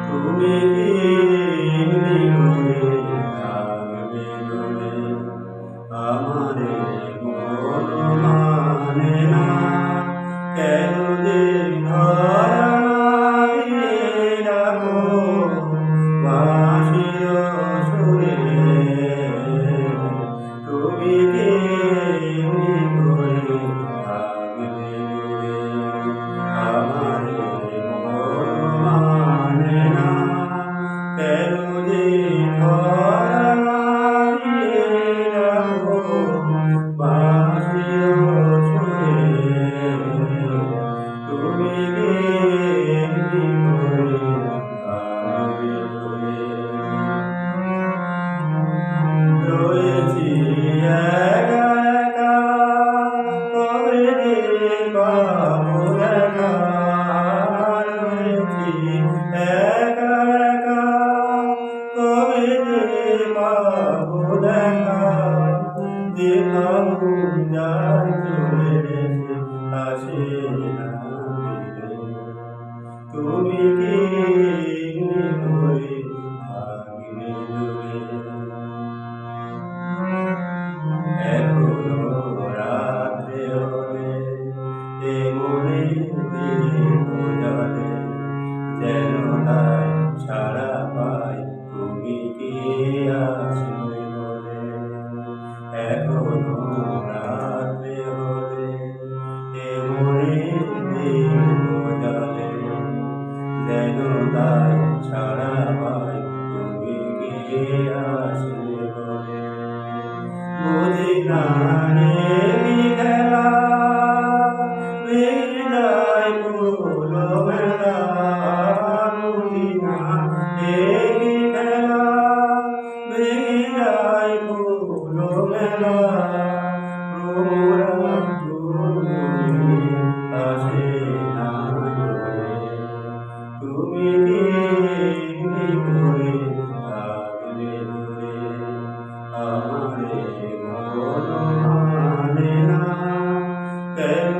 তুমি কি এমনি করে থাকবে দূরে? আমারে মন মানে না, কেন যে ধরা দিয়ে রাখো বাঁশির সুরে? তুমি কি এমনি করে থাকবে দূরে? আমারে মন মানে না, কেন যে ধরা দিয়ে রাখো বাঁশির সুরে? তুমি কি এমনি করে থাকবে দূরে? রয়েছি একা একা, কবে যে পাবো দেখা? রয়েছি একা একা, কবে যে পাবো দেখা? দিলাম যার চলে গেছে, আসে না ফিরে। তুমি কি এমনি করে থাকবে দূরে? এখনো রাত্রে হলে এ মনে দীপ জ্বলে, যেন তাই সাড়া পাই তুমি কি আসবে বলে। এখনো রাত্রে হলে এ মনে দীপ জ্বলে, যেন তাই সাড়া পাই তুমি কি আসবে বলে। বুঝি না কি খেলা, ভেঙে যায় ফুল মেলা। বুঝি না কি খেলা, ভেঙে যায় ফুল মেলা। ভ্রমরা ফুলগুলি আসে না ঘুরে। তুমি কি এমনি করে থাকবে দূরে? আমারে মন মানে না, কেন